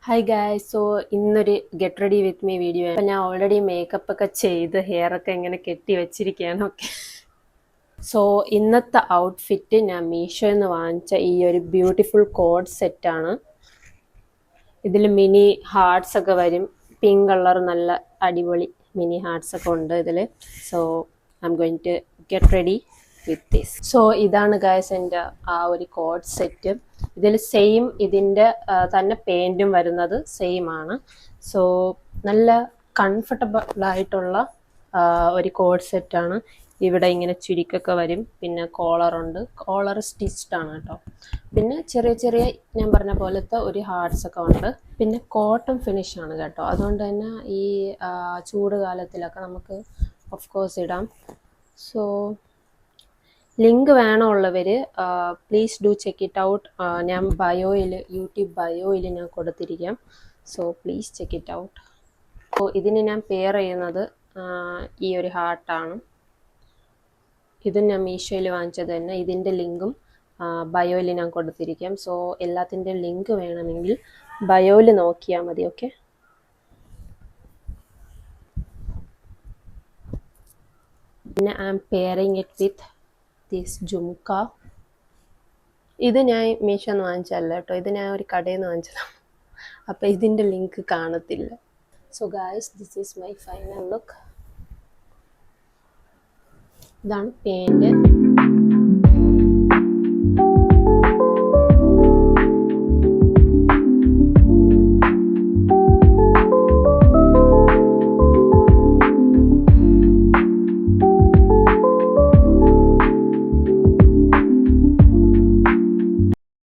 Hi guys. So ഇന്നൊരു get ready with me video ആണ്. അപ്പോൾ ഞാൻ ഓൾറെഡി മേക്കപ്പ് ഒക്കെ ചെയ്ത് ഹെയർ ഒക്കെ ഇങ്ങനെ കെട്ടി വെച്ചിരിക്കുകയാണ്. ഓക്കെ, സോ ഇന്നത്തെ ഔട്ട്ഫിറ്റ് ഞാൻ മീഷോയിൽ നിന്ന് വാങ്ങിച്ച ഈ ഒരു ബ്യൂട്ടിഫുൾ കോഡ് സെറ്റാണ്. ഇതിൽ മിനി ഹാർട്സ് ഒക്കെ വരും. പിങ്ക് കളർ നല്ല അടിപൊളി മിനി ഹാർട്സ് ഒക്കെ ഉണ്ട് ഇതിൽ. So I am going to get ready with this. So ഇതാണ് ഗായ്സ് എൻ്റെ ആ ഒരു കോഡ് സെറ്റ്. ഇതിൽ സെയിം ഇതിൻ്റെ തന്നെ പെയിൻറ്റും വരുന്നത് സെയിം ആണ്. സോ നല്ല കംഫർട്ടബിൾ ആയിട്ടുള്ള ഒരു കോഡ് സെറ്റാണ്. ഇവിടെ ഇങ്ങനെ ചുരുക്കൊക്കെ വരും, പിന്നെ കോളറുണ്ട്, കോളർ സ്റ്റിച്ച്ഡ് ആണ് കേട്ടോ. പിന്നെ ചെറിയ ചെറിയ ഞാൻ പറഞ്ഞ പോലത്തെ ഒരു ഹാർട്സ് ഒക്കെ ഉണ്ട്. പിന്നെ കോട്ടൺ ഫിനിഷ് ആണ് കേട്ടോ. അതുകൊണ്ട് തന്നെ ഈ ചൂട് കാലത്തിലൊക്കെ നമുക്ക് ഓഫ് കോഴ്സ് ഇടാം. സോ ലിങ്ക് വേണമുള്ളവർ please do check it out. ഞാൻ യൂട്യൂബ് ബയോയിൽ ഞാൻ കൊടുത്തിരിക്കാം. So please check it out. So ഇതിന് ഞാൻ പെയർ ചെയ്യുന്നത് ഈ ഒരു ഹാർട്ടാണ്. ഇത് ഞാൻ മീഷോയിൽ വാങ്ങിച്ചത് തന്നെ. ഇതിൻ്റെ ലിങ്കും ബയോയിൽ ഞാൻ കൊടുത്തിരിക്കാം. സോ എല്ലാത്തിൻ്റെ ലിങ്ക് വേണമെങ്കിൽ ബയോയിൽ നോക്കിയാൽ മതി. ഓക്കെ, പിന്നെ I am pairing it with this jhumka. ഇത് ഞാൻ മീഷോ നിന്ന് വാങ്ങിച്ചതല്ല കേട്ടോ, ഇത് ഞാൻ ഒരു കടയിൽ നിന്ന് വാങ്ങിച്ചതാണ്. അപ്പോൾ ഇതിൻ്റെ ലിങ്ക് കാണത്തില്ല. So guys, this is my final look. ഇതാണ് പാൻറ്.